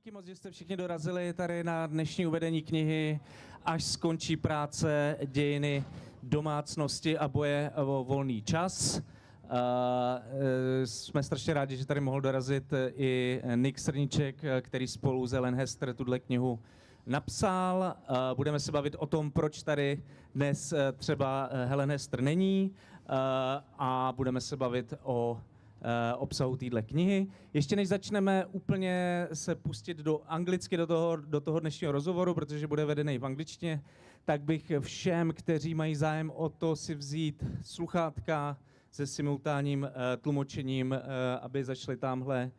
Díky moc, že jste všichni dorazili tady na dnešní uvedení knihy Až skončí práce, dějiny, domácnosti a boje o volný čas. Jsme strašně rádi, že tady mohl dorazit i Nick Srnicek, který spolu s Helen Hester tuhle knihu napsal. Budeme se bavit o tom, proč tady dnes třeba Helen Hester není, a budeme se bavit o obsahu téhle knihy. Ještě než začneme úplně se pustit anglicky do toho dnešního rozhovoru, protože bude vedený v angličtině, tak bych všem, kteří mají zájem o to si vzít sluchátka se simultánním tlumočením, aby zašli tamhle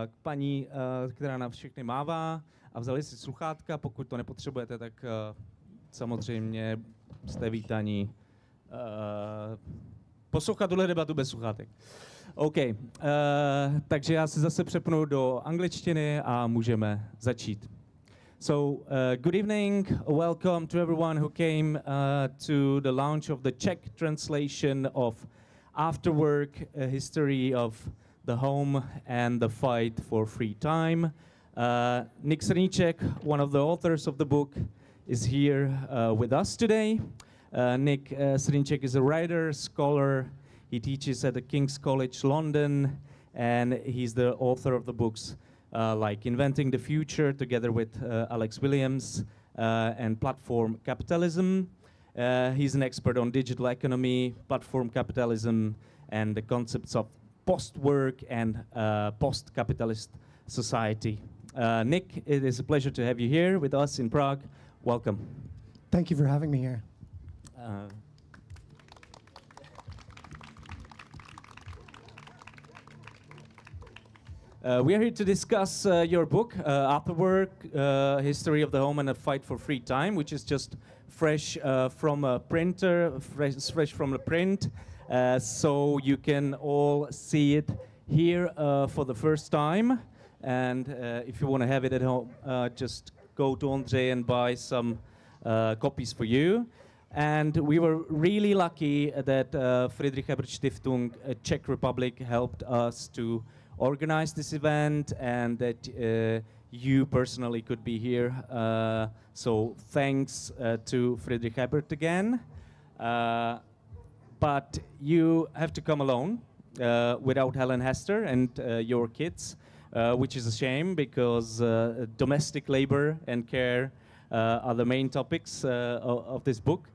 k paní, která nám všechny mává, a vzali si sluchátka. Pokud to nepotřebujete, tak samozřejmě jste vítaní poslouchat tuhle debatu bez sluchátek. OK, takže já se zase přepnu do angličtiny a můžeme začít. So, good evening, welcome to everyone who came to the launch of the Czech translation of After Work, a history of the home and the fight for free time. Nick Srnicek, one of the authors of the book, is here with us today. Nick Srnicek is a writer, scholar. He teaches at the King's College London, and he's the author of the books like Inventing the Future, together with Alex Williams, and Platform Capitalism. He's an expert on digital economy, platform capitalism, and the concepts of post-work and post-capitalist society. Nick, it is a pleasure to have you here with us in Prague. Welcome. Thank you for having me here. We are here to discuss your book, After Work, History of the Home and a Fight for Free Time, which is just fresh from a printer, fresh from the print, so you can all see it here for the first time. And if you want to have it at home, just go to Ondřej and buy some copies for you. And we were really lucky that Friedrich Ebert Stiftung, Czech Republic, helped us to organize this event, and that you personally could be here. So thanks to Friedrich Ebert again. But you have to come alone without Helen Hester and your kids, which is a shame, because domestic labor and care are the main topics of this book.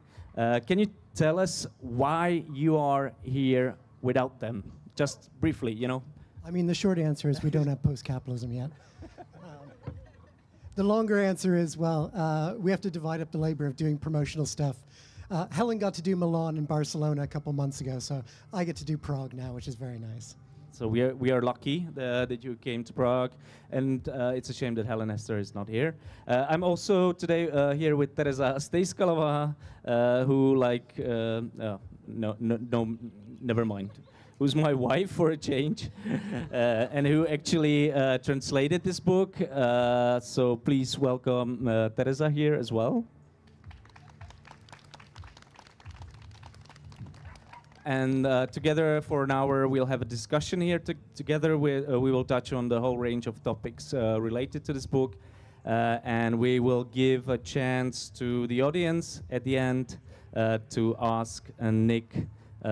Can you tell us why you are here without them? Just briefly, you know. I mean, the short answer is we don't have post-capitalism yet. The longer answer is, well, we have to divide up the labor of doing promotional stuff. Helen got to do Milan and Barcelona a couple months ago, so I get to do Prague now, which is very nice. So we are lucky that you came to Prague, and it's a shame that Helen Hester is not here. I'm also today here with Terezzy Stejskalové, who never mind. Who's my wife for a change, and who actually translated this book. So please welcome Tereza here as well. And together for an hour we'll have a discussion here. Together we will touch on the whole range of topics related to this book, and we will give a chance to the audience at the end to ask Nick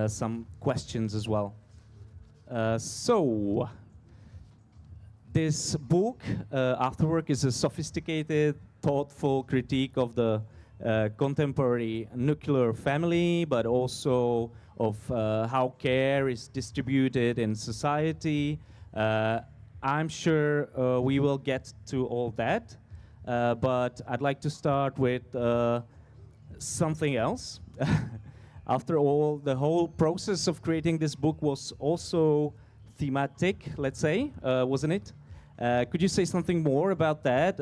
some questions as well. So, this book, After Work, is a sophisticated, thoughtful critique of the contemporary nuclear family, but also of how care is distributed in society. I'm sure we will get to all that, but I'd like to start with something else. After all, the whole process of creating this book was also thematic, let's say, wasn't it? Could you say something more about that?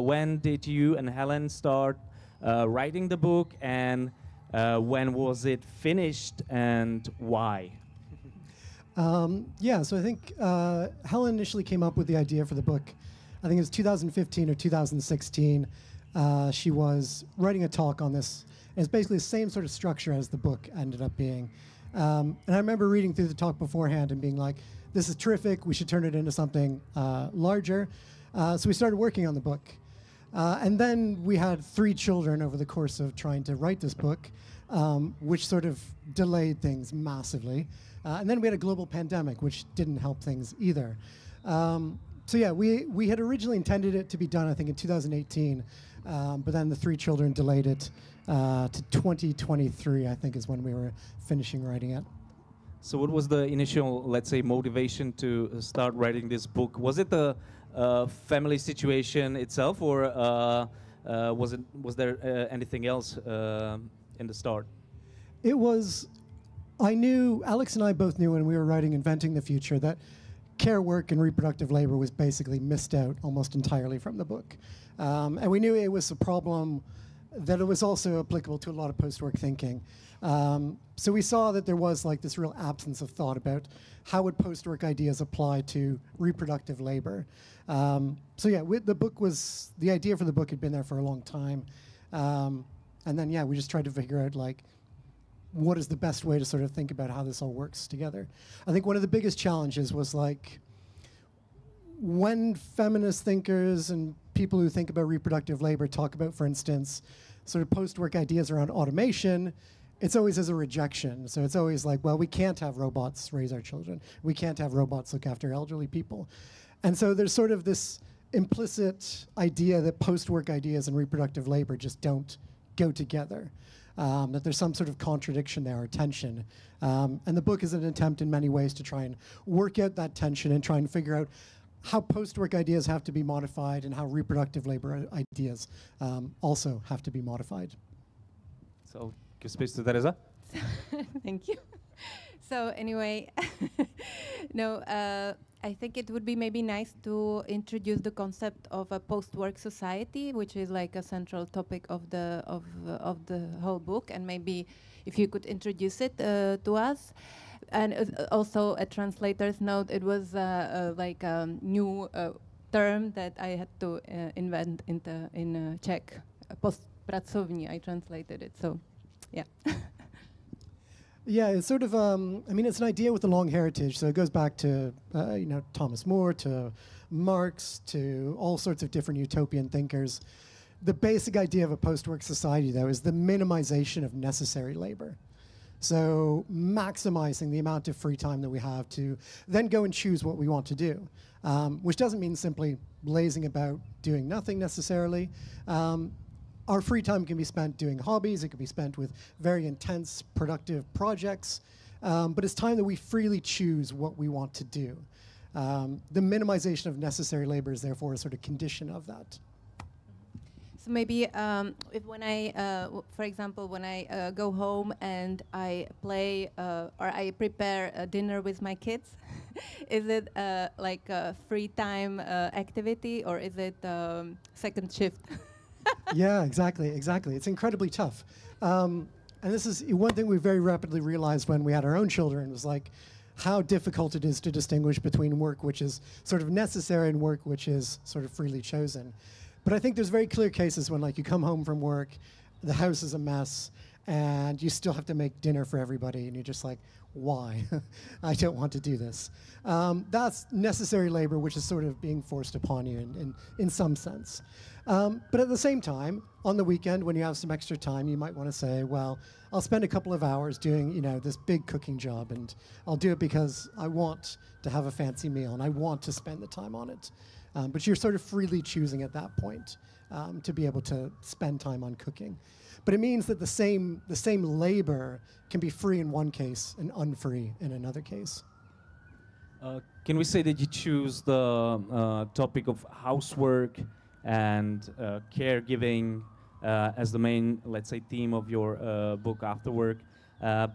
When did you and Helen start writing the book, and when was it finished, and why? Yeah, so I think Helen initially came up with the idea for the book. I think it was 2015 or 2016. She was writing a talk on this. It's basically the same sort of structure as the book ended up being. And I remember reading through the talk beforehand and being like, this is terrific, we should turn it into something larger. So we started working on the book. And then we had 3 children over the course of trying to write this book, which sort of delayed things massively. And then we had a global pandemic, which didn't help things either. So yeah, we had originally intended it to be done, I think, in 2018, but then the 3 children delayed it to 2023, I think, is when we were finishing writing it. So what was the initial, let's say, motivation to start writing this book? Was it the family situation itself, or was there anything else in the start? It was, I knew, Alex and I both knew when we were writing Inventing the Future that care work and reproductive labor was basically missed out almost entirely from the book. And we knew it was a problem that it was also applicable to a lot of post-work thinking. So we saw that there was like this real absence of thought about how would post-work ideas apply to reproductive labor. So yeah, the idea for the book had been there for a long time. And then yeah, we just tried to figure out like, what is the best way to sort of think about how this all works together. I think one of the biggest challenges was like, when feminist thinkers and people who think about reproductive labor talk about, for instance, sort of post-work ideas around automation, it's always as a rejection. So it's always like, well, we can't have robots raise our children. We can't have robots look after elderly people. And so there's sort of this implicit idea that post-work ideas and reproductive labor just don't go together. That there's some sort of contradiction there or tension. And the book is an attempt in many ways to try and work out that tension and try and figure out how post-work ideas have to be modified and how reproductive labor ideas also have to be modified. So, give space to Tereza. Thank you. So anyway, I think it would be maybe nice to introduce the concept of a post-work society, which is like a central topic of the whole book, and maybe if you could introduce it to us. And also a translator's note, it was like a new term that I had to invent in Czech. Postpracovní, I translated it, so yeah. Yeah, it's sort of, I mean, it's an idea with a long heritage. So it goes back to, Thomas More, to Marx, to all sorts of different utopian thinkers. The basic idea of a post-work society, though, is the minimization of necessary labor. So maximizing the amount of free time that we have to then go and choose what we want to do, which doesn't mean simply lazing about doing nothing necessarily. Our free time can be spent doing hobbies, it can be spent with very intense, productive projects, but it's time that we freely choose what we want to do. The minimization of necessary labor is therefore a sort of condition of that. So maybe if when I, for example, when I go home and I play or I prepare a dinner with my kids, is it like a free time activity, or is it second shift? Yeah, exactly. It's incredibly tough. And this is one thing we very rapidly realized when we had our own children, was like how difficult it is to distinguish between work which is sort of necessary and work which is sort of freely chosen. But I think there's very clear cases when like you come home from work, the house is a mess, and you still have to make dinner for everybody, and you're just like, why? I don't want to do this. That's necessary labor, which is sort of being forced upon you in some sense. But at the same time, on the weekend, when you have some extra time, you might want to say, well, I'll spend a couple of hours doing, this big cooking job, and I'll do it because I want to have a fancy meal, and I want to spend the time on it. But you're sort of freely choosing at that point to be able to spend time on cooking. But it means that the same labor can be free in one case and unfree in another case. Can we say that you choose the topic of housework and caregiving as the main, let's say, theme of your book After Work,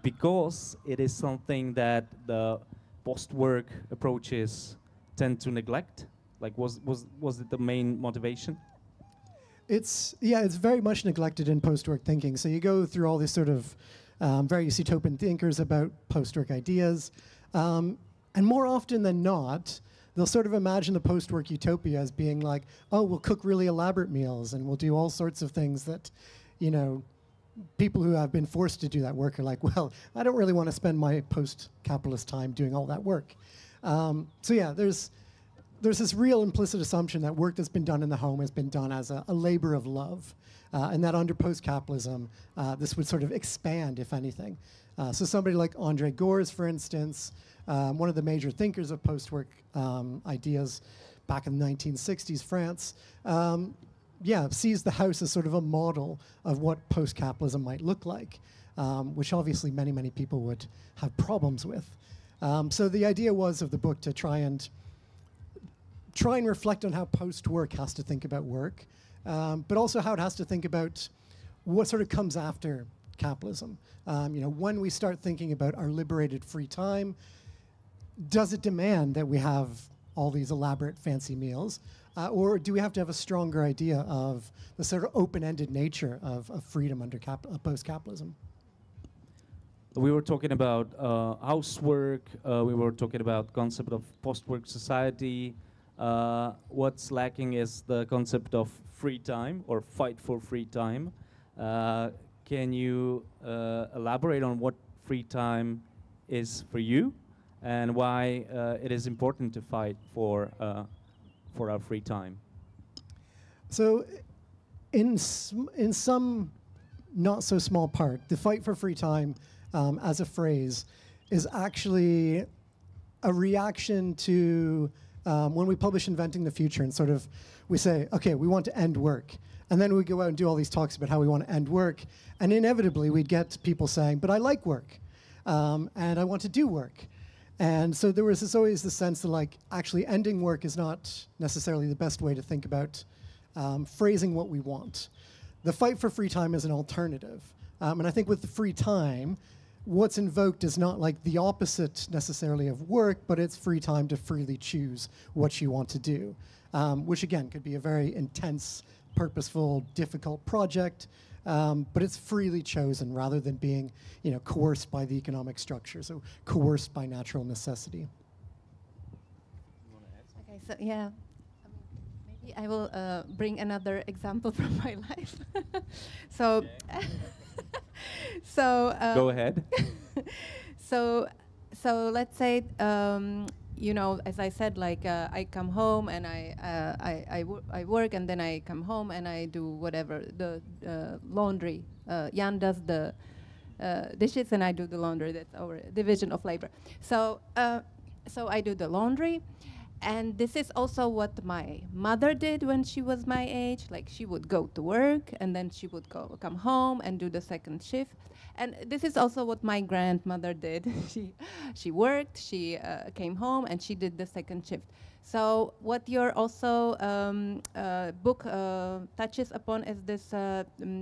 because it is something that the post-work approaches tend to neglect? Like, was it the main motivation? It's very much neglected in post-work thinking. So you go through all these sort of various utopian thinkers about post-work ideas, and more often than not, they'll sort of imagine the post-work utopia as being like, oh, we'll cook really elaborate meals and we'll do all sorts of things that, people who have been forced to do that work are like, well, I don't really want to spend my post-capitalist time doing all that work. So yeah, there's this real implicit assumption that work that's been done in the home has been done as a labor of love, and that under post-capitalism, this would sort of expand, if anything. So somebody like Andre Gores, for instance, one of the major thinkers of post-work ideas back in the 1960s France, sees the house as sort of a model of what post-capitalism might look like, which obviously many, many people would have problems with. So the idea was of the book to try and reflect on how post-work has to think about work, but also how it has to think about what sort of comes after capitalism. When we start thinking about our liberated free time, does it demand that we have all these elaborate fancy meals, or do we have to have a stronger idea of the sort of open-ended nature of freedom under post-capitalism? We were talking about housework, we were talking about concept of post-work society. What's lacking is the concept of free time or fight for free time. Can you elaborate on what free time is for you and why it is important to fight for our free time? So in some not so small part, the fight for free time as a phrase is actually a reaction to when we publish Inventing the Future and sort of we say, okay, we want to end work. And then we go out and do all these talks about how we want to end work. And inevitably we'd get people saying, but I like work and I want to do work. And so there was always the sense that like actually ending work is not necessarily the best way to think about phrasing what we want. The fight for free time is an alternative. And I think with the free time, what's invoked is not like the opposite necessarily of work, but it's free time to freely choose what you want to do, which again could be a very intense, purposeful, difficult project, but it's freely chosen rather than being, coerced by the economic structure, so coerced by natural necessity. Okay, so yeah, maybe I will bring another example from my life. So. Go ahead. So let's say as I said, like I come home and I work, and then I come home and I do whatever, the laundry. Jan does the dishes and I do the laundry. That's our division of labor. So I do the laundry. And this is also what my mother did when she was my age. Like she would go to work and then she would come home and do the second shift. And this is also what my grandmother did. She worked, she came home and she did the second shift. So what your also book touches upon is this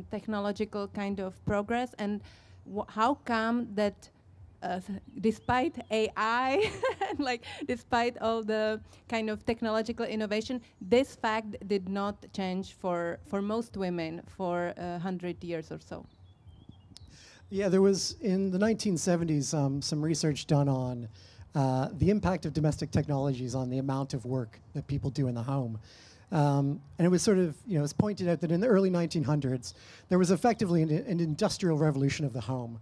technological kind of progress, and how come that despite AI, despite all the kind of technological innovation, this fact did not change for most women for 100 years or so. Yeah, there was in the 1970s some research done on the impact of domestic technologies on the amount of work that people do in the home. And it was sort of, it was pointed out that in the early 1900s, there was effectively an industrial revolution of the home.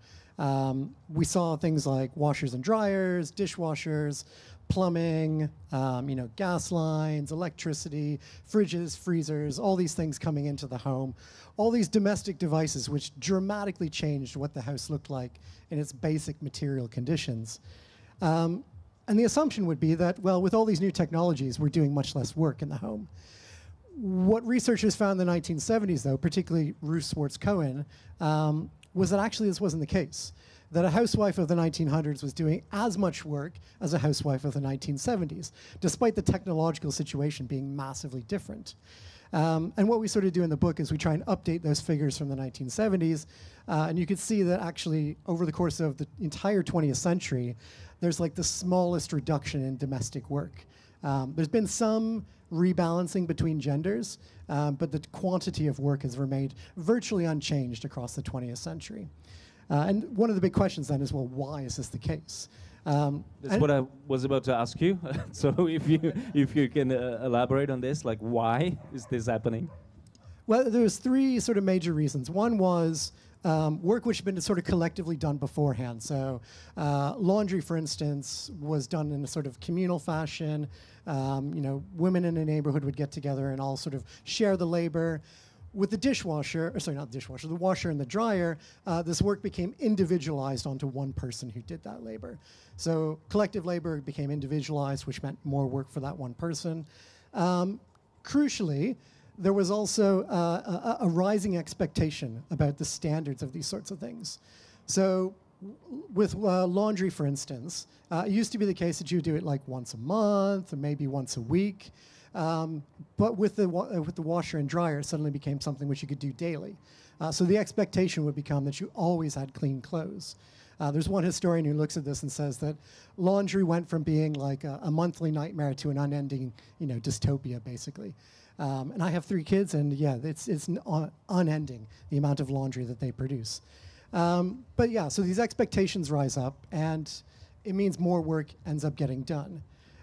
We saw things like washers and dryers, dishwashers, plumbing, gas lines, electricity, fridges, freezers, all these things coming into the home. All these domestic devices which dramatically changed what the house looked like in its basic material conditions. And the assumption would be that, well, with all these new technologies, we're doing much less work in the home. What researchers found in the 1970s, though, particularly Ruth Swartz-Cohen, was that actually this wasn't the case, that a housewife of the 1900s was doing as much work as a housewife of the 1970s, despite the technological situation being massively different. And what we sort of do in the book is we try and update those figures from the 1970s, and you can see that actually over the course of the entire 20th century, there's like the smallest reduction in domestic work. There's been some rebalancing between genders, but the quantity of work has remained virtually unchanged across the 20th century. And one of the big questions then is, well, why is this the case? That's what I was about to ask you. So if you can elaborate on this, like why is this happening? Well, there's three sort of major reasons. One was work which had been sort of collectively done beforehand. So laundry, for instance, was done in a sort of communal fashion. Women in a neighborhood would get together and all sort of share the labor. With the dishwasher, or sorry, not the dishwasher, the washer and the dryer, this work became individualized onto one person who did that labor. So collective labor became individualized, which meant more work for that one person. Crucially, there was also a rising expectation about the standards of these sorts of things. So with laundry, for instance, it used to be the case that you would do it like once a month or maybe once a week. But with the washer and dryer, it suddenly became something which you could do daily. So the expectation would become that you always had clean clothes. There's one historian who looks at this and says that laundry went from being like a monthly nightmare to an unending, dystopia, basically. And I have 3 kids, and yeah, it's unending, the amount of laundry that they produce. But yeah, so these expectations rise up, and it means more work ends up getting done.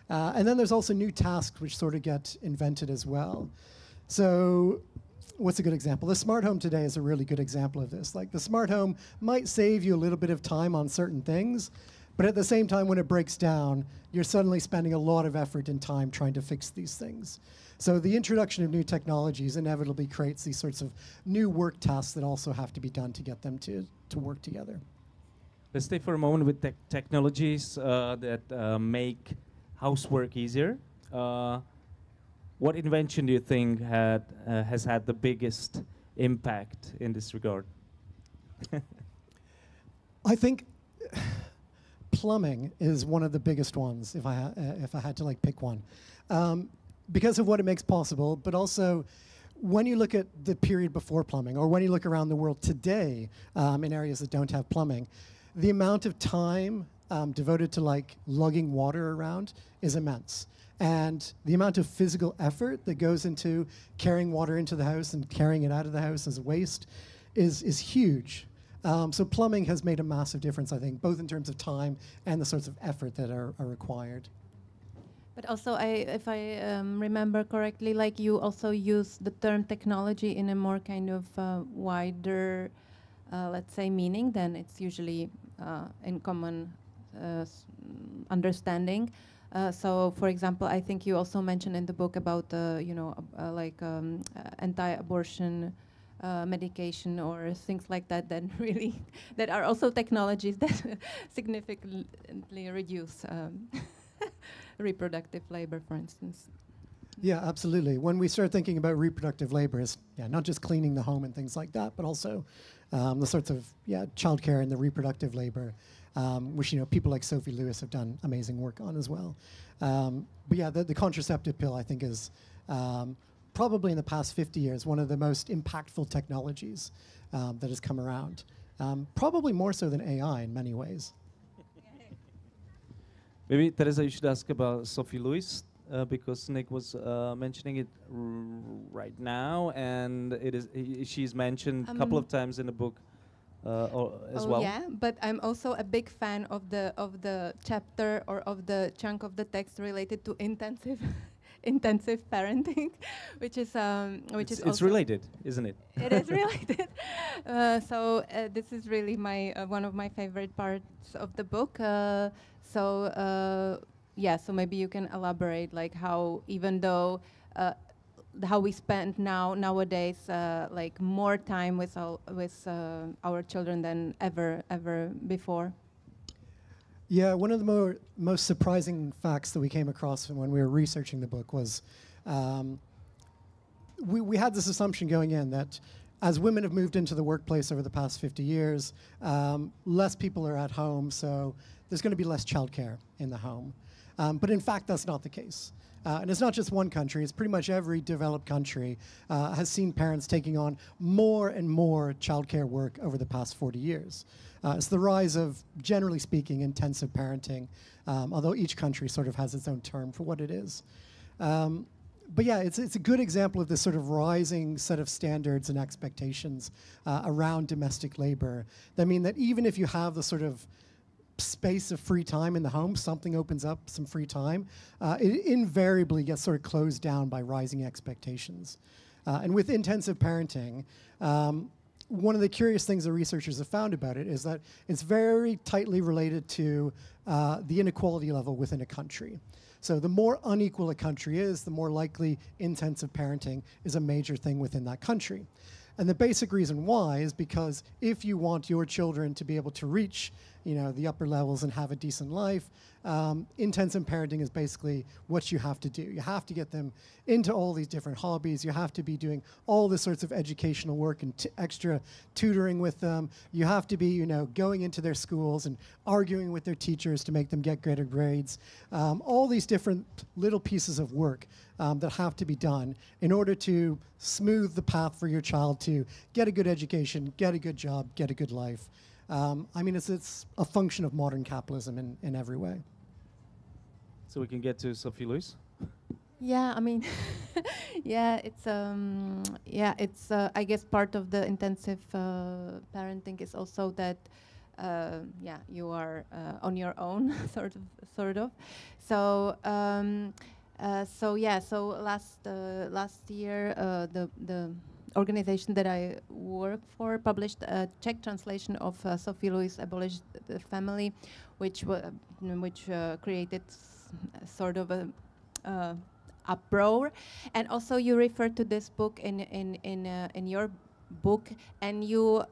And then there's also new tasks which sort of get invented as well. So what's a good example? The smart home today is a really good example of this. Like the smart home might save you a little bit of time on certain things, but at the same time, when it breaks down, you're suddenly spending a lot of effort and time trying to fix these things. So the introduction of new technologies inevitably creates these sorts of new work tasks that also have to be done to get them to work together. Let's stay for a moment with technologies that make housework easier. What invention do you think has had the biggest impact in this regard? I think plumbing is one of the biggest ones, if I had to like pick one, because of what it makes possible. But also, when you look at the period before plumbing, or when you look around the world today in areas that don't have plumbing, the amount of time devoted to like lugging water around is immense. And the amount of physical effort that goes into carrying water into the house and carrying it out of the house as waste is huge. So plumbing has made a massive difference, I think, both in terms of time and the sorts of effort that are required. But also, if I remember correctly, like you also use the term technology in a more kind of wider, let's say, meaning than it's usually in common understanding. So, for example, I think you also mentioned in the book about anti-abortion medication or things like that. That really that are also technologies that significantly reduce reproductive labor, for instance. Yeah, absolutely. When we start thinking about reproductive labor, it's not just cleaning the home and things like that, but also the sorts of childcare and the reproductive labor, which people like Sophie Lewis have done amazing work on as well. But yeah, the contraceptive pill, I think, is probably in the past 50 years one of the most impactful technologies that has come around. Probably more so than AI in many ways. Maybe, Tereza, you should ask about Sophie Lewis, because Nick was mentioning it right now, and she's mentioned a couple of times in the book as well. Yeah, but I'm also a big fan of the chapter or of the chunk of the text related to intensive parenting, which is it's related, isn't it? It is related. So this is really one of my favorite parts of the book. So maybe you can elaborate, like how, even though how we spend nowadays like more time with our children than ever before. Yeah, one of the most surprising facts that we came across when we were researching the book was we had this assumption going in that as women have moved into the workplace over the past 50 years, less people are at home, so there's going to be less childcare in the home. But in fact, that's not the case. And it's not just one country, it's pretty much every developed country has seen parents taking on more and more childcare work over the past 40 years. It's the rise of, generally speaking, intensive parenting, although each country sort of has its own term for what it is. But yeah, it's a good example of this sort of rising set of standards and expectations around domestic labor that mean that even if you have the sort of space of free time in the home, something opens up some free time, it invariably gets sort of closed down by rising expectations. And with intensive parenting, one of the curious things the researchers have found about it is that it's very tightly related to the inequality level within a country. So the more unequal a country is, the more likely intensive parenting is a major thing within that country. And the basic reason why is because if you want your children to be able to reach, the upper levels and have a decent life, intensive parenting is basically what you have to do. You have to get them into all these different hobbies. You have to be doing all this sorts of educational work and extra tutoring with them. You have to be, going into their schools and arguing with their teachers to make them get greater grades. All these different little pieces of work that have to be done in order to smooth the path for your child to get a good education, get a good job, get a good life. It's a function of modern capitalism in every way. So we can get to Sophie Louise. Yeah, it's I guess part of the intensive parenting is also that you are on your own, sort of. So last year the organization that I work for published a Czech translation of Sophie Louise' Abolished the Family, which created sort of a uproar. And also you refer to this book in your book, and you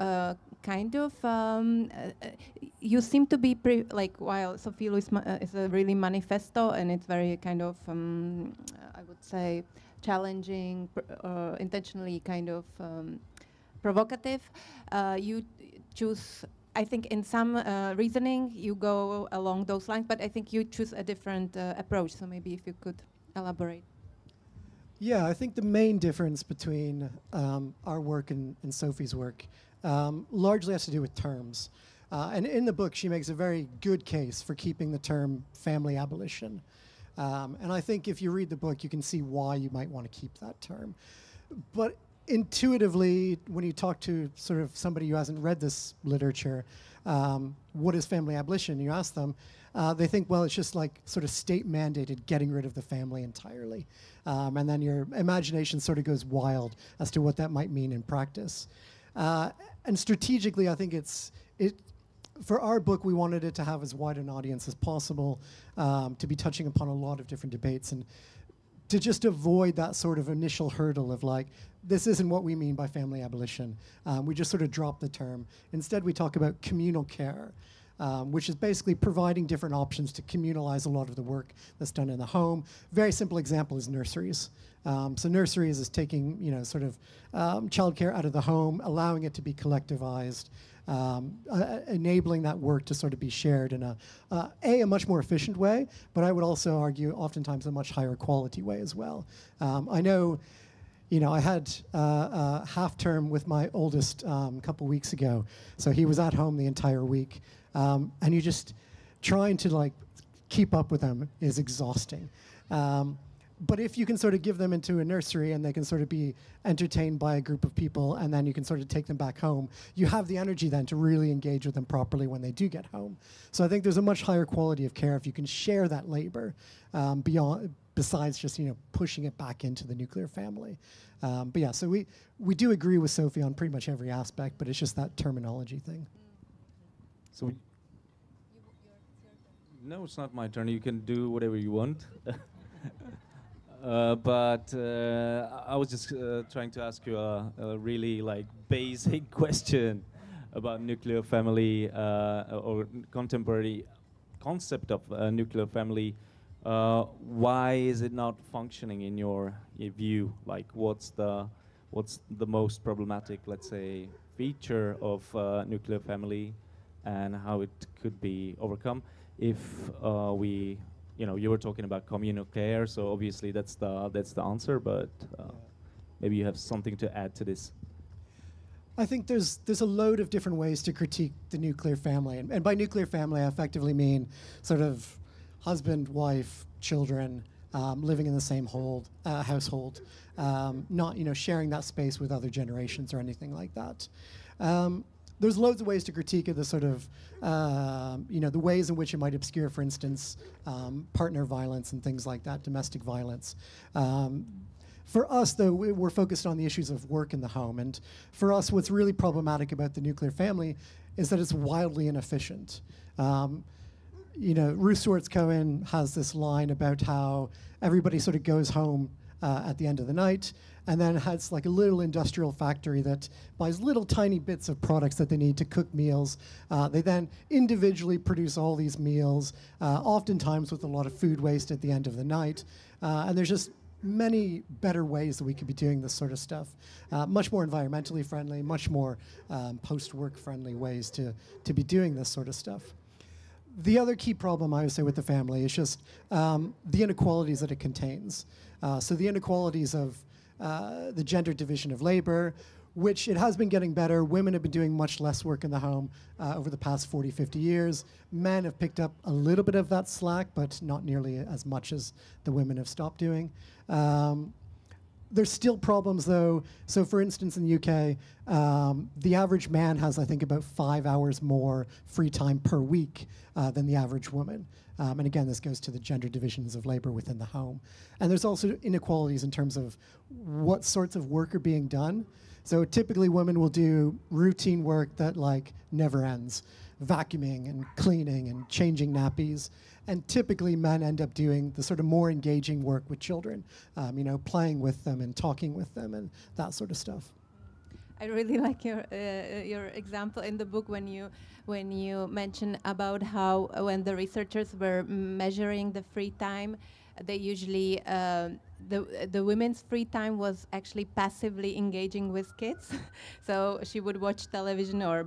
you seem to be while Sophie Louise is a really manifesto, and it's very kind of I would say challenging, intentionally kind of provocative. You choose, I think in some reasoning you go along those lines, but I think you choose a different approach. So maybe if you could elaborate. Yeah, I think the main difference between our work and Sophie's work largely has to do with terms. And in the book, she makes a very good case for keeping the term family abolition. And I think if you read the book, you can see why you might want to keep that term. But intuitively, when you talk to sort of somebody who hasn't read this literature, what is family abolition? You ask them, they think, well, it's just like sort of state-mandated getting rid of the family entirely. And then your imagination sort of goes wild as to what that might mean in practice. And strategically, I think for our book, we wanted it to have as wide an audience as possible, to be touching upon a lot of different debates, and to just avoid that sort of initial hurdle of like, this isn't what we mean by family abolition. We just sort of drop the term. Instead, we talk about communal care, which is basically providing different options to communalize a lot of the work that's done in the home. Very simple example is nurseries. So nurseries is taking, sort of childcare out of the home, allowing it to be collectivized, enabling that work to sort of be shared in a much more efficient way, but I would also argue oftentimes a much higher quality way as well. I know, I had a half term with my oldest a couple weeks ago, so he was at home the entire week, and you just trying to like keep up with them is exhausting. But if you can sort of give them into a nursery and they can sort of be entertained by a group of people, and then you can sort of take them back home, you have the energy then to really engage with them properly when they do get home. So I think there's a much higher quality of care if you can share that labor besides just pushing it back into the nuclear family. But yeah, so we do agree with Sophie on pretty much every aspect, but it's just that terminology thing. So no, it's not my turn. You can do whatever you want. But I was just trying to ask you a really basic question about nuclear family or contemporary concept of nuclear family. Why is it not functioning in your view? Like, what's the most problematic, let's say, feature of nuclear family, and how it could be overcome? If you were talking about communal care, so obviously that's the answer. But maybe you have something to add to this. I think there's a load of different ways to critique the nuclear family, and by nuclear family, I effectively mean sort of husband, wife, children, living in the same household, not sharing that space with other generations or anything like that. There's loads of ways to critique of the sort of, the ways in which it might obscure, for instance, partner violence and things like that, domestic violence. For us, though, we're focused on the issues of work in the home. And for us, what's really problematic about the nuclear family is that it's wildly inefficient. You know, Ruth Swartz-Cohen has this line about how everybody sort of goes home at the end of the night and then has like a little industrial factory that buys little tiny bits of products that they need to cook meals. They then individually produce all these meals, oftentimes with a lot of food waste at the end of the night. And there's just many better ways that we could be doing this sort of stuff. Much more environmentally friendly, much more post-work friendly ways to be doing this sort of stuff. The other key problem, I would say, with the family is just the inequalities that it contains. So the inequalities of the gender division of labor, which it has been getting better. Women have been doing much less work in the home over the past 40, 50 years. Men have picked up a little bit of that slack, but not nearly as much as the women have stopped doing. There's still problems, though. So, for instance, in the UK, the average man has, I think, about 5 hours more free time per week than the average woman. And again, this goes to the gender divisions of labor within the home. And there's also inequalities in terms of what sorts of work are being done. So typically women will do routine work that like never ends, vacuuming and cleaning and changing nappies. And typically men end up doing the sort of more engaging work with children, you know, playing with them and talking with them and that sort of stuff. I really like your example in the book when you mention about how when the researchers were measuring the free time, they usually the women's free time was actually passively engaging with kids. So she would watch television or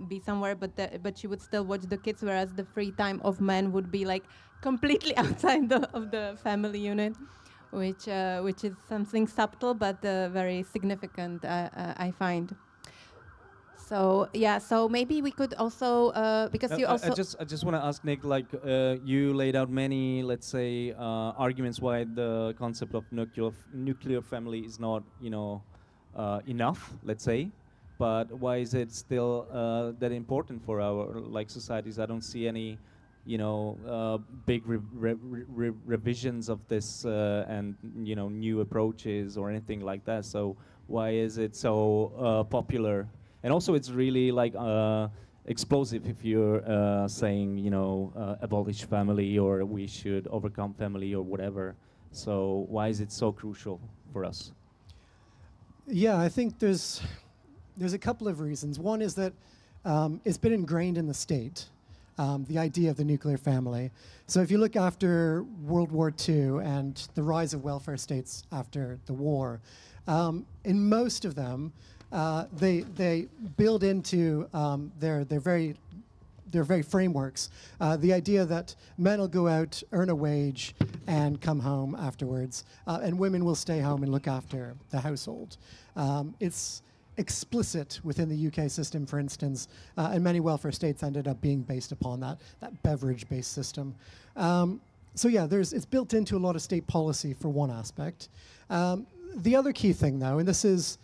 be somewhere, but she would still watch the kids, whereas the free time of men would be like completely outside of the family unit. Which is something subtle but very significant, I find. So yeah, so maybe we could also because you also. I just want to ask Nick, like you laid out many, let's say, arguments why the concept of nuclear family is not, you know, enough, let's say, but why is it still that important for our like societies? I don't see any, you know, big revisions of this and, you know, new approaches or anything like that. So why is it so popular? And also it's really like explosive if you're saying, you know, abolish family or we should overcome family or whatever. So why is it so crucial for us? Yeah, I think there's a couple of reasons. One is that it's been ingrained in the state. The idea of the nuclear family. So if you look after World War II and the rise of welfare states after the war, in most of them, they build into their very frameworks the idea that men will go out, earn a wage, and come home afterwards, and women will stay home and look after the household. It's explicit within the UK system, for instance, and many welfare states ended up being based upon that beverage-based system. So yeah, it's built into a lot of state policy for one aspect. The other key thing, though, and this is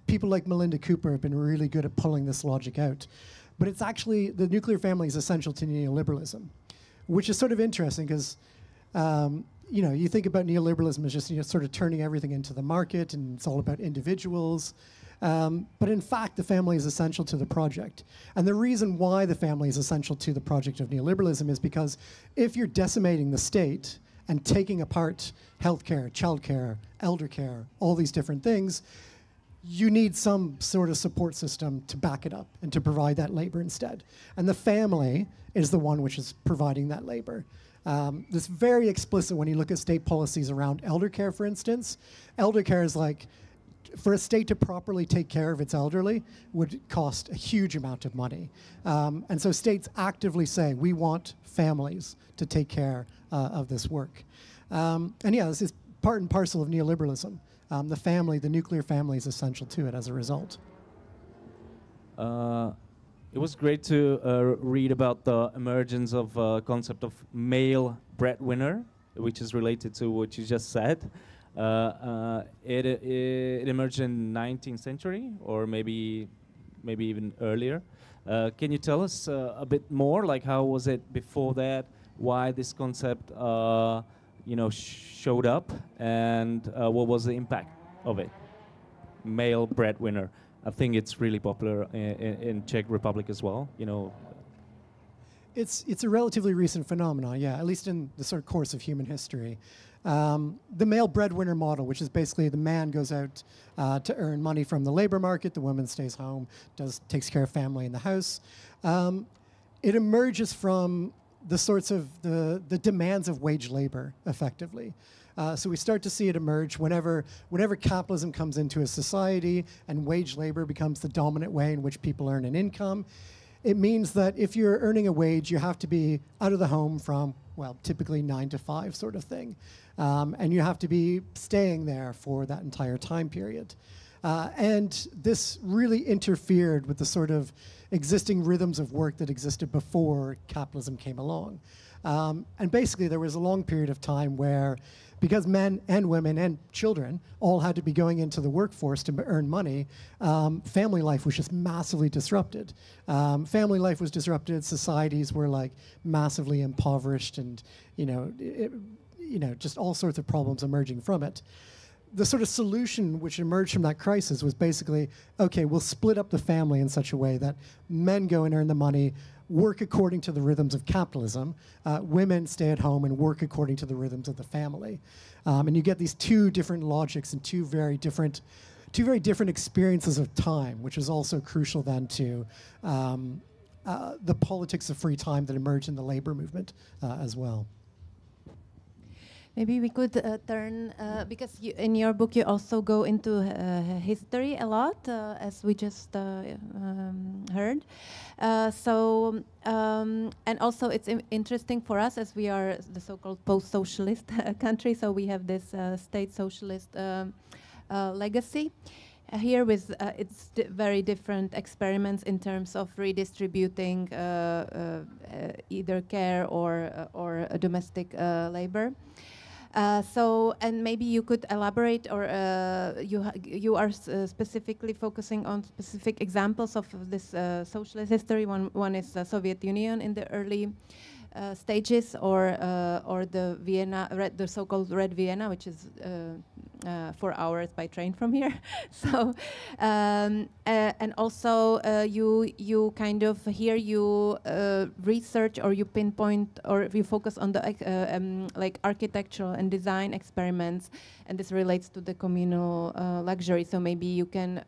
people like Melinda Cooper have been really good at pulling this logic out, but it's actually the nuclear family is essential to neoliberalism, which is sort of interesting because you know, you think about neoliberalism as just, you know, sort of turning everything into the market and it's all about individuals. But in fact, the family is essential to the project. And the reason why the family is essential to the project of neoliberalism is because if you're decimating the state and taking apart healthcare, childcare, elder care, all these different things, you need some sort of support system to back it up and to provide that labor instead. And the family is the one which is providing that labor. It's very explicit when you look at state policies around elder care, for instance. Elder care is like, for a state to properly take care of its elderly would cost a huge amount of money. And so states actively say, we want families to take care of this work. And yeah, this is part and parcel of neoliberalism. The family, the nuclear family is essential to it as a result. It was great to read about the emergence of concept of male breadwinner, which is related to what you just said. It emerged in the 19th century, or maybe even earlier. Can you tell us a bit more? Like, how was it before that? Why this concept showed up, and what was the impact of it? Male breadwinner. I think it's really popular in Czech Republic as well. It's a relatively recent phenomenon, yeah, at least in the sort of course of human history. The male breadwinner model, which is basically the man goes out to earn money from the labor market, the woman stays home, takes care of family in the house. It emerges from the sorts of the demands of wage labor, effectively. So we start to see it emerge whenever capitalism comes into a society and wage labor becomes the dominant way in which people earn an income. It means that if you're earning a wage, you have to be out of the home from, well, typically 9 to 5 sort of thing. And you have to be staying there for that entire time period. And this really interfered with the sort of existing rhythms of work that existed before capitalism came along. And basically there was a long period of time where, because men and women and children all had to be going into the workforce to earn money, family life was just massively disrupted. Family life was disrupted, societies were like massively impoverished, and just all sorts of problems emerging from it. The sort of solution which emerged from that crisis was basically, okay, we'll split up the family in such a way that men go and earn the money, work according to the rhythms of capitalism, women stay at home and work according to the rhythms of the family. And you get these two different logics and two very different experiences of time, which is also crucial then to the politics of free time that emerged in the labor movement as well. Maybe we could turn, because in your book you also go into history a lot, as we just heard. And also it's interesting for us, as we are the so-called post-socialist country, so we have this state socialist legacy. Here with it's very different experiments in terms of redistributing either care or domestic labor. And maybe you could elaborate, or you are specifically focusing on specific examples of this socialist history. One is the Soviet Union in the early stages, or the Vienna, the so-called Red Vienna, which is 4 hours by train from here. So, and also you kind of here you research, or you pinpoint, or you focus on the like architectural and design experiments, and this relates to the communal luxury. So maybe you can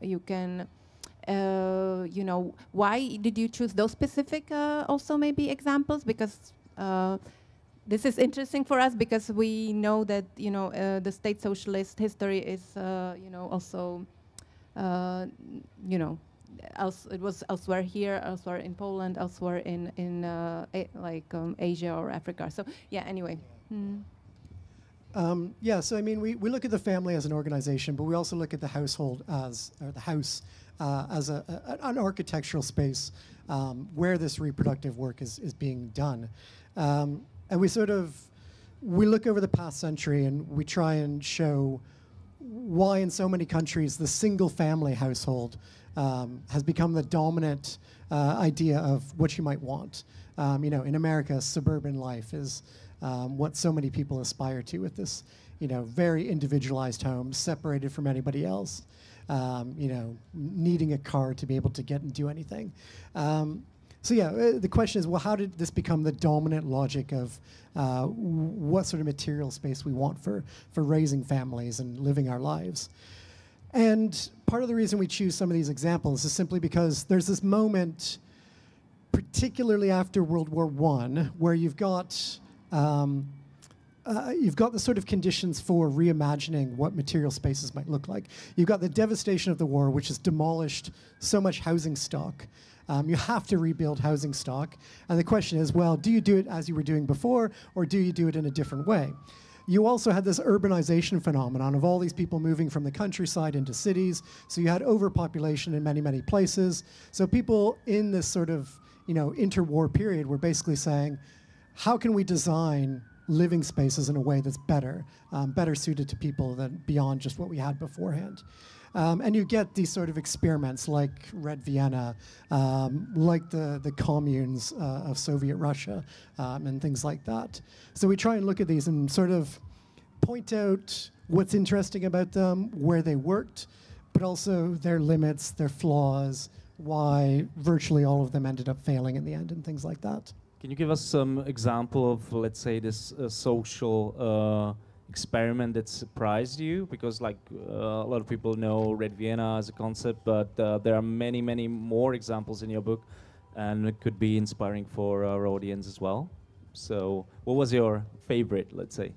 why did you choose those specific also maybe examples? Because this is interesting for us, because we know that the state socialist history is also it was elsewhere here, elsewhere in Poland, elsewhere in Asia or Africa. So yeah, anyway. Yeah, so I mean, we look at the family as an organization, but we also look at the household as an architectural space where this reproductive work is being done. And we look over the past century and we try and show why in so many countries the single family household has become the dominant idea of what you might want. In America, suburban life is what so many people aspire to, with this, very individualized home, separated from anybody else, needing a car to be able to get and do anything. So yeah, the question is, well, how did this become the dominant logic of what sort of material space we want for raising families and living our lives? And part of the reason we choose some of these examples is simply because there's this moment, particularly after World War I, where you've got the sort of conditions for reimagining what material spaces might look like. You've got the devastation of the war, which has demolished so much housing stock. You have to rebuild housing stock. And the question is, well, do you do it as you were doing before, or do you do it in a different way? You also had this urbanization phenomenon of all these people moving from the countryside into cities. So you had overpopulation in many, many places. So people in this sort of, interwar period were basically saying, how can we design living spaces in a way that's better suited to people than beyond just what we had beforehand? And you get these sort of experiments like Red Vienna, like the communes of Soviet Russia, and things like that. So we try and look at these and sort of point out what's interesting about them, where they worked, but also their limits, their flaws, why virtually all of them ended up failing in the end, and things like that. Can you give us some example of, let's say, this social experiment that surprised you? Because like a lot of people know Red Vienna as a concept, but there are many, many more examples in your book, and it could be inspiring for our audience as well. So what was your favorite, let's say?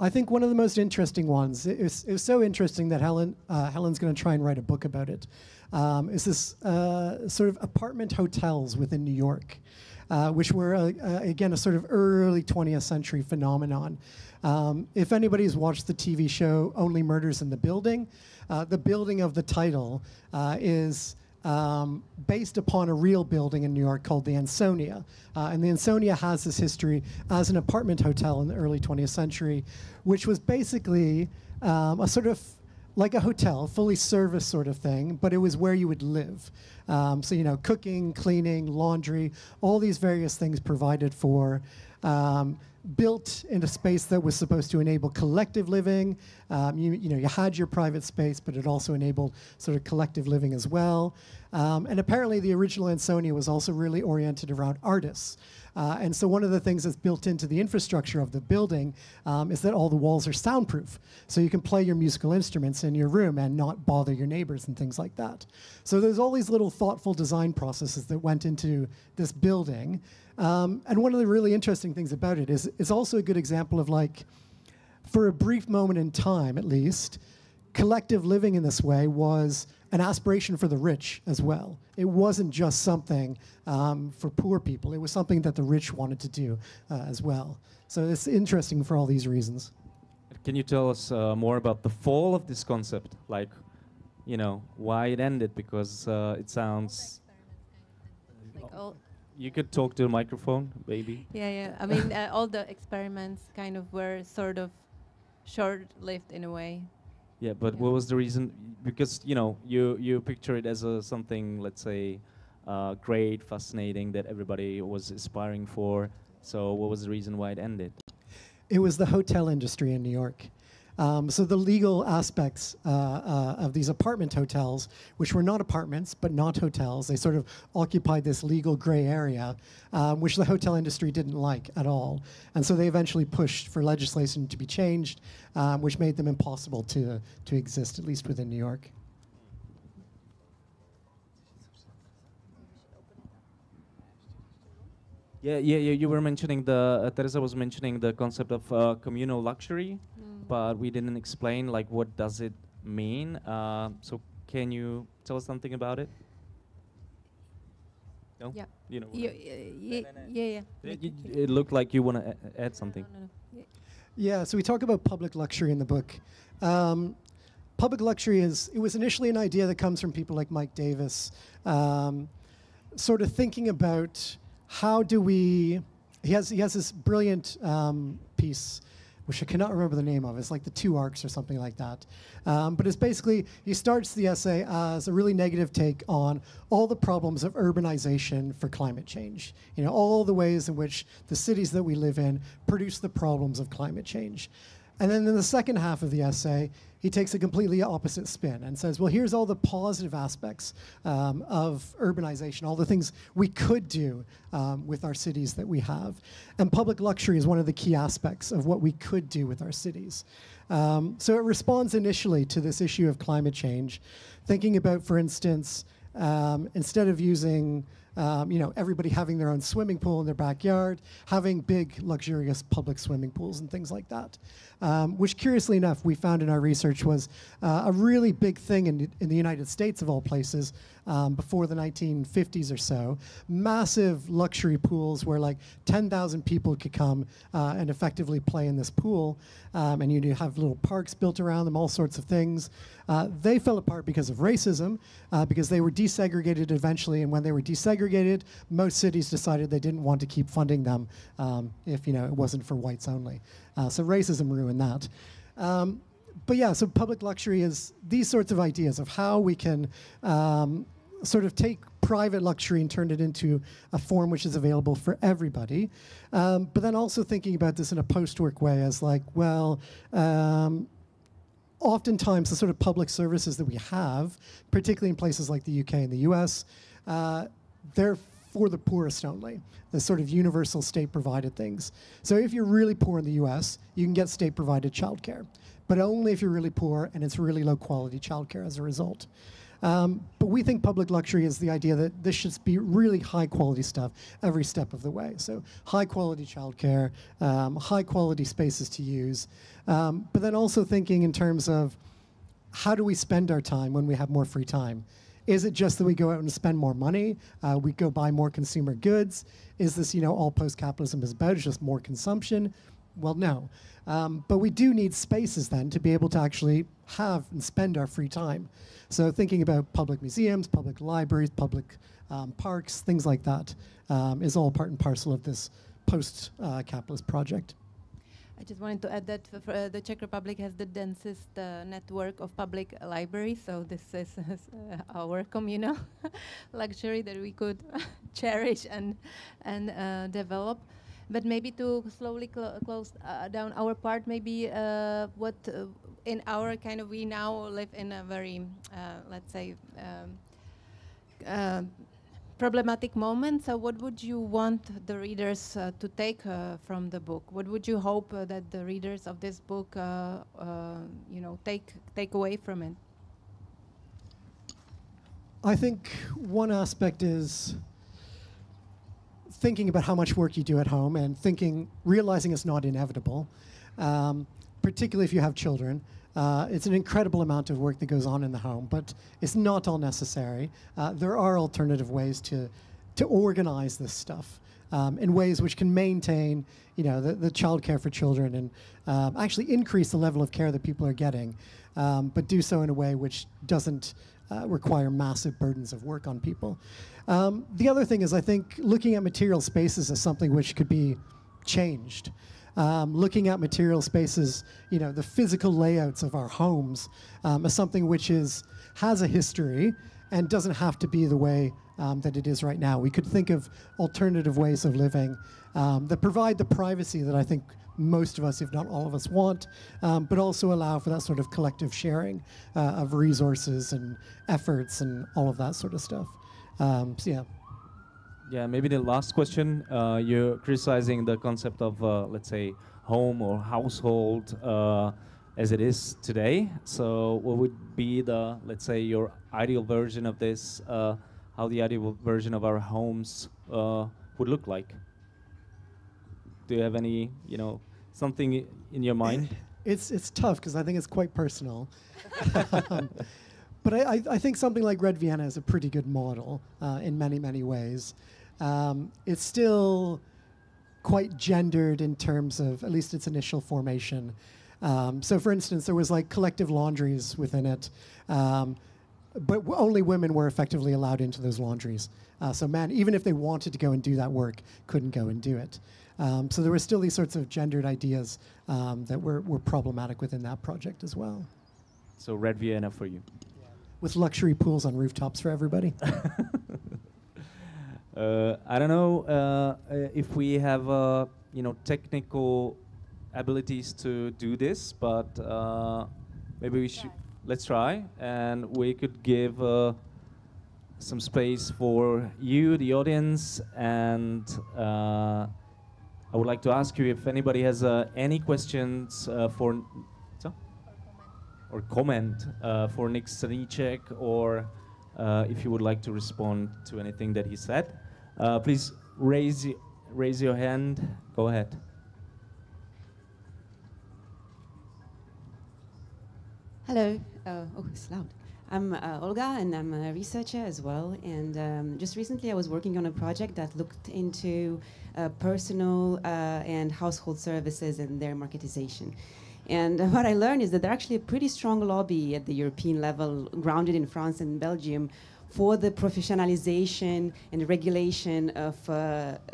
I think one of the most interesting ones, it was so interesting that Helen's going to try and write a book about it, is this sort of apartment hotels within New York, which were, again, a sort of early 20th century phenomenon. If anybody's watched the TV show Only Murders in the Building of the title is based upon a real building in New York called the Ansonia. And the Ansonia has this history as an apartment hotel in the early 20th century, which was basically a sort of like a hotel, fully service sort of thing, but it was where you would live. So, you know, cooking, cleaning, laundry, all these various things provided for, built in a space that was supposed to enable collective living. You had your private space, but it also enabled sort of collective living as well. And apparently the original Ansonia was also really oriented around artists. And so one of the things that's built into the infrastructure of the building is that all the walls are soundproof. So you can play your musical instruments in your room and not bother your neighbors and things like that. So there's all these little thoughtful design processes that went into this building. And one of the really interesting things about it is it's also a good example of, like, for a brief moment in time at least, collective living in this way was an aspiration for the rich as well. It wasn't just something for poor people. It was something that the rich wanted to do as well. So it's interesting for all these reasons. Can you tell us more about the fall of this concept? Like, you know, why it ended? Because it sounds... Like all You could talk to the microphone, maybe. Yeah. I mean, all the experiments kind of were sort of short-lived in a way. Yeah, but what was the reason? Because, you know, you picture it as something, let's say, great, fascinating, that everybody was aspiring for. So what was the reason why it ended? It was the hotel industry in New York. So the legal aspects of these apartment hotels, which were not apartments but not hotels, they sort of occupied this legal gray area, which the hotel industry didn't like at all. And so they eventually pushed for legislation to be changed, which made them impossible to exist, at least within New York. Yeah. You were mentioning Tereza was mentioning the concept of communal luxury, but we didn't explain, like, what does it mean. So can you tell us something about it? No? Yeah. You know. Yeah. It looked like you want to add something. No. Yeah, so we talk about public luxury in the book. Public luxury it was initially an idea that comes from people like Mike Davis, sort of thinking about how do we, he has this brilliant piece, which I cannot remember the name of. It's like the Two Arcs or something like that. But it's basically, he starts the essay as a really negative take on all the problems of urbanization for climate change. You know, all the ways in which the cities that we live in produce the problems of climate change. And then in the second half of the essay, he takes a completely opposite spin and says, well, here's all the positive aspects of urbanization, all the things we could do with our cities that we have. And public luxury is one of the key aspects of what we could do with our cities. So it responds initially to this issue of climate change, thinking about, for instance, instead of using everybody having their own swimming pool in their backyard, having big, luxurious public swimming pools and things like that, which, curiously enough, we found in our research was a really big thing in the United States, of all places, before the 1950s or so. Massive luxury pools where like 10,000 people could come and effectively play in this pool, and you have little parks built around them, all sorts of things. They fell apart because of racism, because they were desegregated eventually, and when they were desegregated, most cities decided they didn't want to keep funding them if it wasn't for whites only. So racism ruined that. But yeah, so public luxury is these sorts of ideas of how we can sort of take private luxury and turn it into a form which is available for everybody. But then also thinking about this in a post-work way as like, well, oftentimes the sort of public services that we have, particularly in places like the UK and the US, they're for the poorest only, the sort of universal state-provided things. So if you're really poor in the US, you can get state-provided childcare, but only if you're really poor and it's really low-quality childcare as a result. But we think public luxury is the idea that this should be really high-quality stuff every step of the way. So high-quality childcare, high-quality spaces to use, but then also thinking in terms of how do we spend our time when we have more free time? Is it just that we go out and spend more money? We go buy more consumer goods? Is this, all post-capitalism is about? It's just more consumption? Well, no. But we do need spaces then to be able to actually have and spend our free time. So thinking about public museums, public libraries, public parks, things like that is all part and parcel of this post-capitalist project. I just wanted to add that the Czech Republic has the densest network of public libraries, so this is our communal luxury that we could cherish and develop. But maybe to slowly close down our part, maybe what in our kind of, we now live in a very, let's say, problematic moment. So what would you want the readers to take from the book? What would you hope that the readers of this book, take away from it? I think one aspect is thinking about how much work you do at home and realizing it's not inevitable, particularly if you have children. It's an incredible amount of work that goes on in the home, but it's not all necessary. There are alternative ways to organize this stuff in ways which can maintain, the child care for children and actually increase the level of care that people are getting, but do so in a way which doesn't require massive burdens of work on people. The other thing is, I think, looking at material spaces as something which could be changed. Looking at material spaces, the physical layouts of our homes as something which has a history and doesn't have to be the way that it is right now. We could think of alternative ways of living that provide the privacy that I think most of us, if not all of us, want, but also allow for that sort of collective sharing of resources and efforts and all of that sort of stuff. So yeah. Yeah, maybe the last question. You're criticizing the concept of, let's say, home or household as it is today. So what would be let's say, your ideal version of this? How the ideal version of our homes would look like? Do you have any, something in your mind? It's tough because I think it's quite personal. But I think something like Red Vienna is a pretty good model in many, many ways. It's still quite gendered in terms of at least its initial formation. So for instance, there was like collective laundries within it, but only women were effectively allowed into those laundries. So men, even if they wanted to go and do that work, couldn't go and do it. So there were still these sorts of gendered ideas that were problematic within that project as well. So Red Vienna for you. With luxury pools on rooftops for everybody. I don't know if we have, technical abilities to do this, but maybe we should. Let's try, and we could give some space for you, the audience, and I would like to ask you if anybody has any questions or comment for Nick Srnicek, or if you would like to respond to anything that he said. Please raise your hand. Go ahead. Hello. Oh, it's loud. I'm Olga, and I'm a researcher as well. And just recently, I was working on a project that looked into personal and household services and their marketization. And what I learned is that there's actually a pretty strong lobby at the European level, grounded in France and Belgium, for the professionalization and regulation of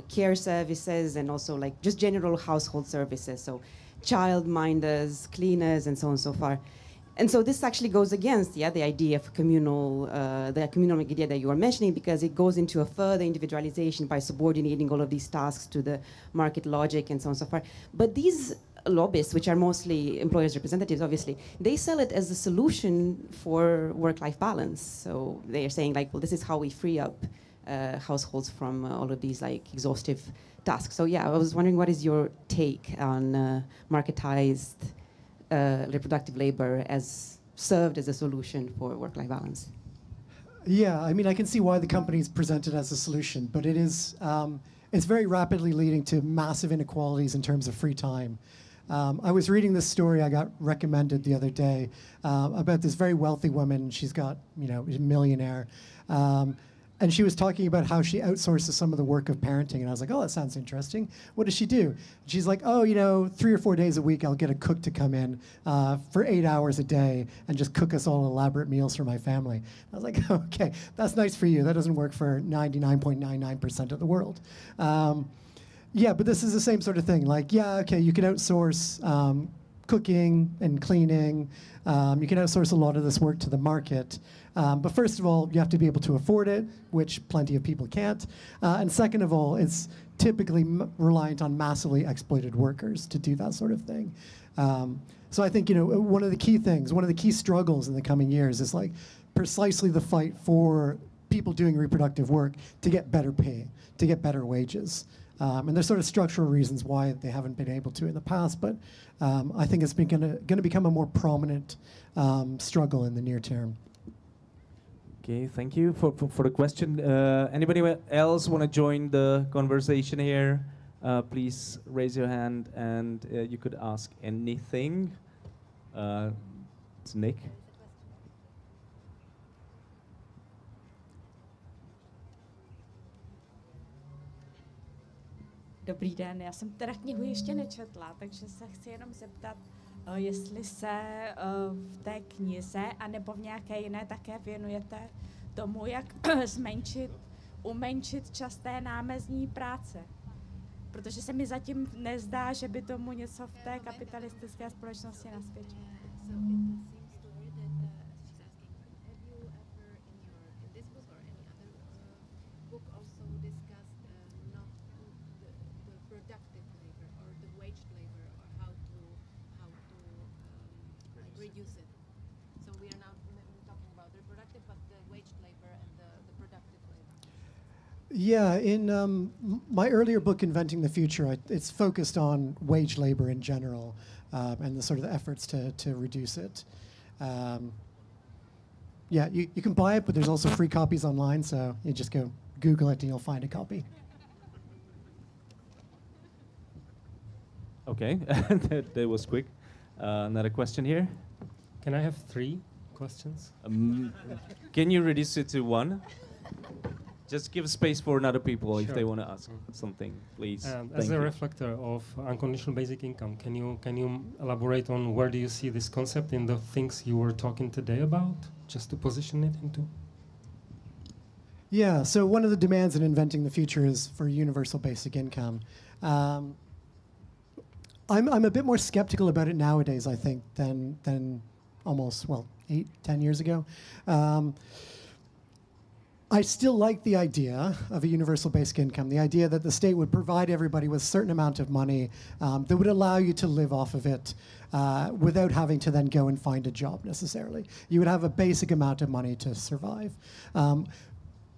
care services and also like just general household services. So childminders, cleaners, and so on and so forth. And so this actually goes against the idea of communal, the communal idea that you were mentioning, because it goes into a further individualization by subordinating all of these tasks to the market logic and so on and so forth. But these lobbyists, which are mostly employers' representatives, obviously, they sell it as a solution for work-life balance. So they are saying, like, well, this is how we free up households from all of these, like, exhaustive tasks. So yeah, I was wondering, what is your take on marketized reproductive labor as served as a solution for work-life balance? Yeah, I mean, I can see why the companies present it as a solution, but it is, it's very rapidly leading to massive inequalities in terms of free time. I was reading this story I got recommended the other day about this very wealthy woman. She's got, you know, a millionaire. And she was talking about how she outsources some of the work of parenting. And I was like, oh, that sounds interesting. What does she do? She's like, oh, you know, 3 or 4 days a week, I'll get a cook to come in for 8 hours a day and just cook us all elaborate meals for my family. I was like, okay, that's nice for you. That doesn't work for 99.99% of the world. Yeah, but this is the same sort of thing. Like, yeah, okay, you could outsource cooking and cleaning. You can outsource a lot of this work to the market. But first of all, you have to be able to afford it, which plenty of people can't. And second of all, it's typically reliant on massively exploited workers to do that sort of thing. So I think, you know, one of the key things, one of the key struggles in the coming years is like precisely the fight for people doing reproductive work to get better pay, to get better wages. And there's sort of structural reasons why they haven't been able to in the past, but I think it's going to become a more prominent struggle in the near term. Okay, thank you for the question. Anybody else want to join the conversation here? Please raise your hand and you could ask anything. It's Nick. Dobrý den, já jsem teda knihu ještě nečetla, takže se chci jenom zeptat, jestli se v té knize anebo v nějaké jiné také věnujete tomu, jak umenšit čas té námezní práce. Protože se mi zatím nezdá, že by tomu něco v té kapitalistické společnosti nasvědčilo. Yeah, in my earlier book, Inventing the Future, it's focused on wage labor in general and the sort of the efforts to reduce it. Yeah, you can buy it, but there's also free copies online, so you just go Google it and you'll find a copy. Okay, that was quick. Another question here. Can I have 3 questions? Can you reduce it to 1? Just give space for other people if they want to ask something, please. As a reflector of unconditional basic income, can you elaborate on where do you see this concept in the things you were talking today about, just to position it into? Yeah, so one of the demands in Inventing the Future is for universal basic income. I'm a bit more skeptical about it nowadays, I think, than almost, 8, 10 years ago. I still like the idea of a universal basic income, the idea that the state would provide everybody with a certain amount of money that would allow you to live off of it without having to then go and find a job necessarily. You would have a basic amount of money to survive,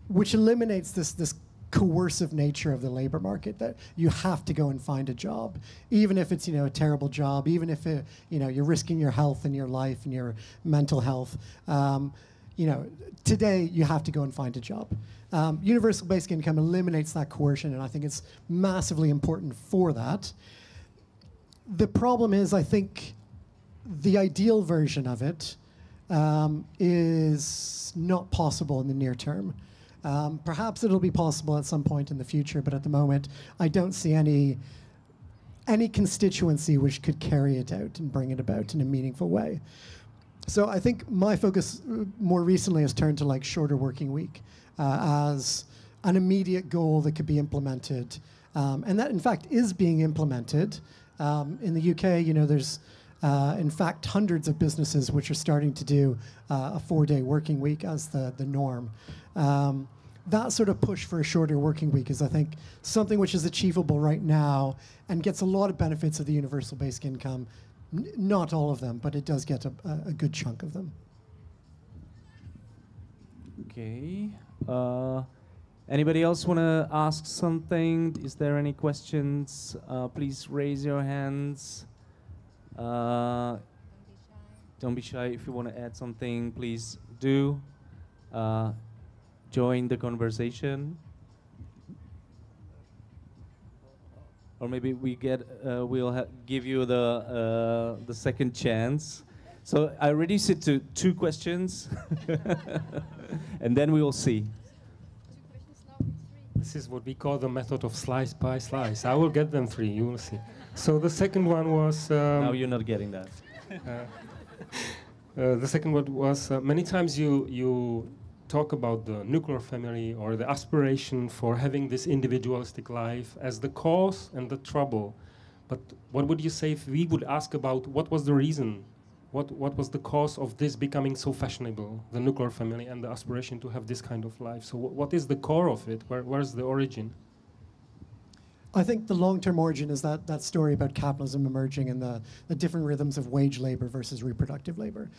which eliminates this coercive nature of the labor market, that you have to go and find a job, even if it's, you know, a terrible job, even if it, you know, you're risking your health and your life and your mental health. You know, today you have to go and find a job. Universal basic income eliminates that coercion, and I think it's massively important for that. The problem is, I think, the ideal version of it is not possible in the near term. Perhaps it'll be possible at some point in the future, but at the moment, I don't see any constituency which could carry it out and bring it about in a meaningful way. So I think my focus more recently has turned to like shorter working week as an immediate goal that could be implemented. And that in fact is being implemented. In the UK, you know, there's In fact, hundreds of businesses which are starting to do a 4-day working week as the norm. That sort of push for a shorter working week is, I think, something which is achievable right now and gets a lot of benefits of the universal basic income. Not all of them, but it does get a good chunk of them. Okay. Anybody else want to ask something? Is there any questions? Please raise your hands. Don't be shy. If you want to add something, please do. Join the conversation. Or maybe we we'll give you the second chance. So I reduce it to 2 questions, and then we will see. This is what we call the method of slice by slice. I will get them 3, you will see. So the second one was... now you're not getting that. The second one was, many times you talk about the nuclear family or the aspiration for having this individualistic life as the cause and the trouble. But what would you say if we would ask about what was the reason? What was the cause of this becoming so fashionable, the nuclear family and the aspiration to have this kind of life? So what is the core of it? Where's the origin? I think the long-term origin is that story about capitalism emerging and the different rhythms of wage labor versus reproductive labor.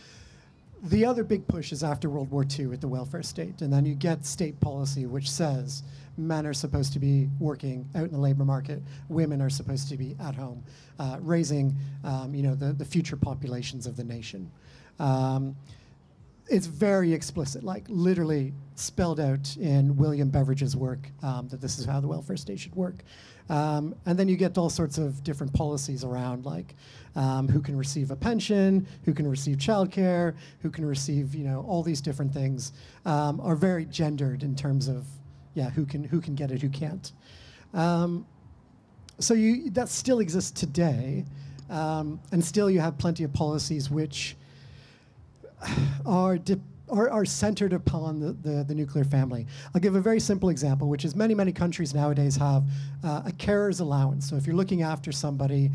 The other big push is after World War II with the welfare state, and then you get state policy which says men are supposed to be working out in the labor market, women are supposed to be at home, raising the future populations of the nation. It's very explicit, like literally spelled out in William Beveridge's work that this is how the welfare state should work. And then you get all sorts of different policies around, like who can receive a pension, who can receive childcare, who can receive, all these different things are very gendered in terms of, who can get it, who can't. So that still exists today, and still you have plenty of policies which are centered upon the nuclear family. I'll give a very simple example, which is many countries nowadays have a carer's allowance. So if you're looking after somebody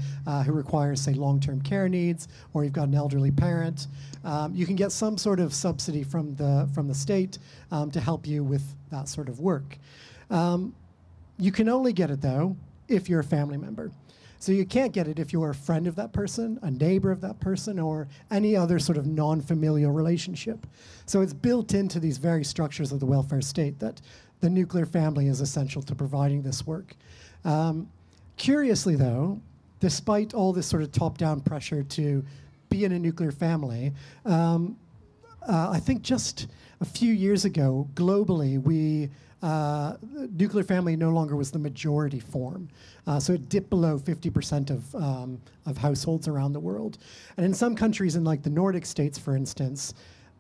who requires, say, long-term care needs, or you've got an elderly parent, you can get some sort of subsidy from the state to help you with that sort of work. You can only get it, though, if you're a family member. So you can't get it if you're a friend of that person, a neighbor of that person, or any other sort of non-familial relationship. So it's built into these very structures of the welfare state that the nuclear family is essential to providing this work. Curiously, though, despite all this sort of top-down pressure to be in a nuclear family, I think just a few years ago, globally, nuclear family no longer was the majority form. So it dipped below 50% of households around the world. And in some countries, in like the Nordic states, for instance,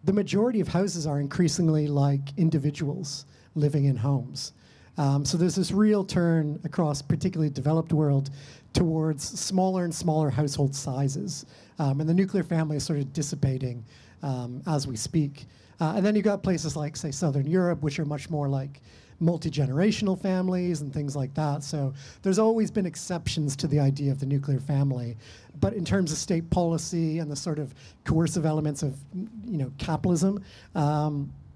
the majority of houses are increasingly like individuals living in homes. So there's this real turn across particularly developed world towards smaller and smaller household sizes. And the nuclear family is sort of dissipating as we speak. And then you've got places like, say, Southern Europe, which are much more like multi-generational families and things like that. So there's always been exceptions to the idea of the nuclear family. But in terms of state policy and the sort of coercive elements of, capitalism,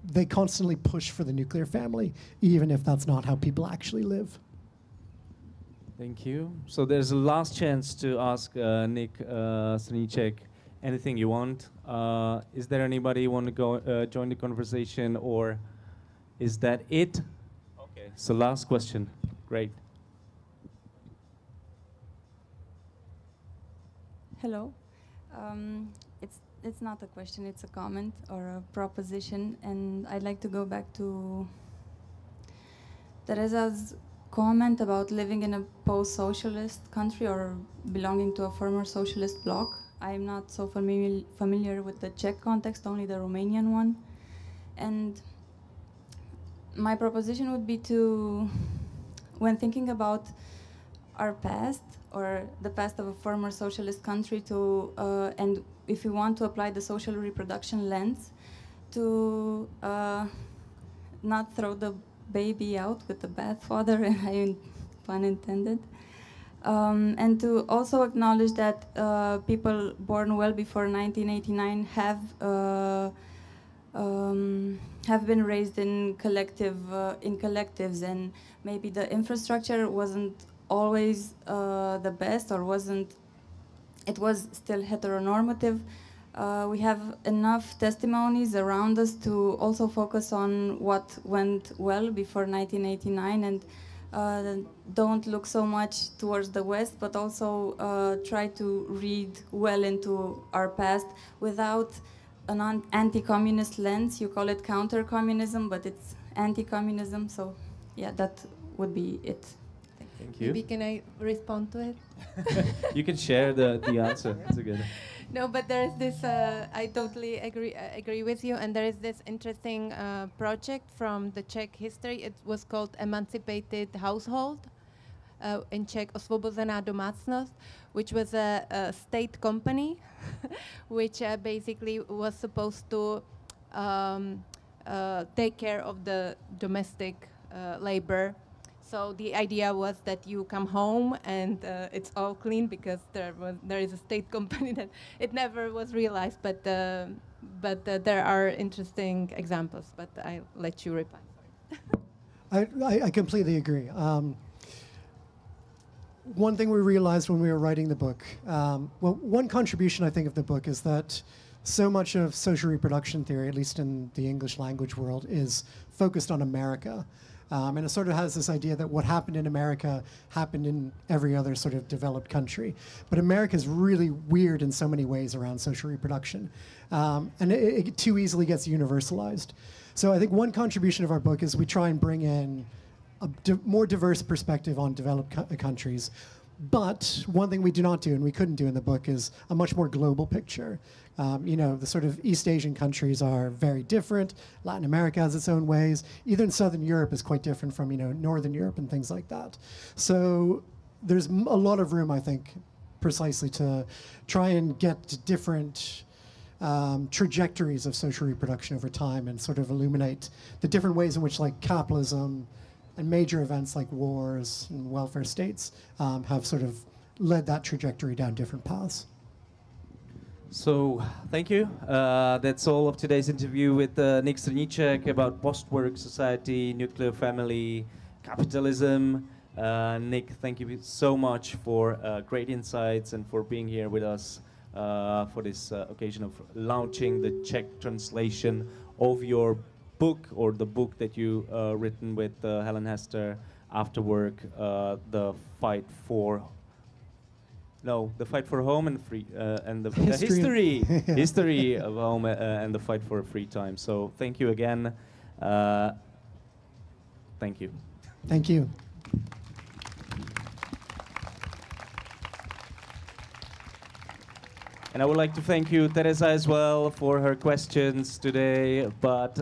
they constantly push for the nuclear family, even if that's not how people actually live. Thank you. So there's a last chance to ask Nick Srnicek anything you want. Is there anybody who want to go join the conversation, or is that it? Okay, so last question. Great. Hello. It's not a question, it's a comment or a proposition, and I'd like to go back to Tereza's comment about living in a post-socialist country or belonging to a former socialist bloc. I'm not so familiar with the Czech context, only the Romanian one. And my proposition would be to, when thinking about our past or the past of a former socialist country, and if we want to apply the social reproduction lens, to not throw the baby out with the bathwater, pun intended, And to also acknowledge that people born well before 1989 have been raised in collectives, and maybe the infrastructure wasn't always the best, or it was still heteronormative. We have enough testimonies around us to also focus on what went well before 1989, and don't look so much towards the West, but also try to read well into our past without an anti-communist lens. You call it counter-communism, but it's anti-communism. So, yeah, that would be it. Thank you. Maybe can I respond to it? You can share the answer. It's a good. No, but there is this. I totally agree with you. And there is this interesting project from the Czech history. It was called Emancipated Household, in Czech Osvobozená domácnost, which was a state company, which basically was supposed to take care of the domestic labor. So the idea was that you come home and it's all clean, because there is a state company that it never was realized. But there are interesting examples. But I'll let you reply. I completely agree. One thing we realized when we were writing the book, well, one contribution I think of the book is that so much of social reproduction theory, at least in the English language world, is focused on America. And it sort of has this idea that what happened in America happened in every other sort of developed country. But America is really weird in so many ways around social reproduction. And it too easily gets universalized. So I think one contribution of our book is we try and bring in a more diverse perspective on developed countries. But one thing we do not do, and we couldn't do in the book, is a much more global picture. You know, the sort of East Asian countries are very different. Latin America has its own ways. Even Southern Europe is quite different from, you know, Northern Europe and things like that. So there's a lot of room, I think, precisely to try and get different trajectories of social reproduction over time and sort of illuminate the different ways in which, like, capitalism and major events like wars and welfare states have sort of led that trajectory down different paths. So, thank you. That's all of today's interview with Nick Srnicek about post-work society, nuclear family, capitalism. Nick, thank you so much for great insights and for being here with us for this occasion of launching the Czech translation of your book, or the book that you written with Helen Hester after work, the fight for home and free, and the history of home and the fight for free time. So thank you again. Thank you. Thank you. And I would like to thank you, Tereza, as well, for her questions today, but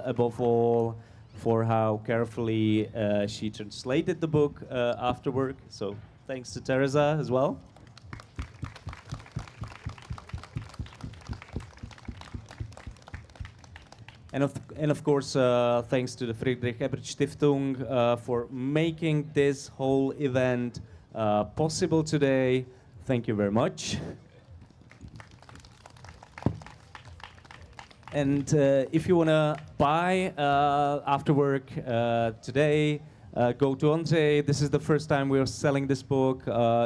above all, for how carefully she translated the book after work. So thanks to Tereza as well. And of course, thanks to the Friedrich Ebert Stiftung for making this whole event possible today. Thank you very much. And if you want to buy after work today, go to Andre. This is the first time we're selling this book.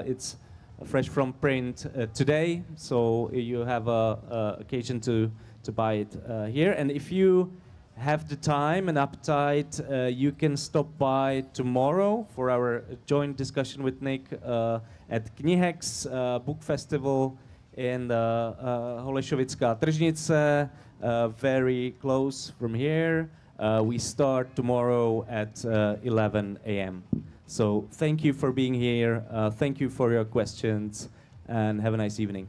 It's fresh from print today, so you have a occasion to buy it here. And if you have the time and appetite, you can stop by tomorrow for our joint discussion with Nick at Knihes book festival in Holešovická tržnice, very close from here. We start tomorrow at 11 a.m. So thank you for being here. Thank you for your questions, and have a nice evening.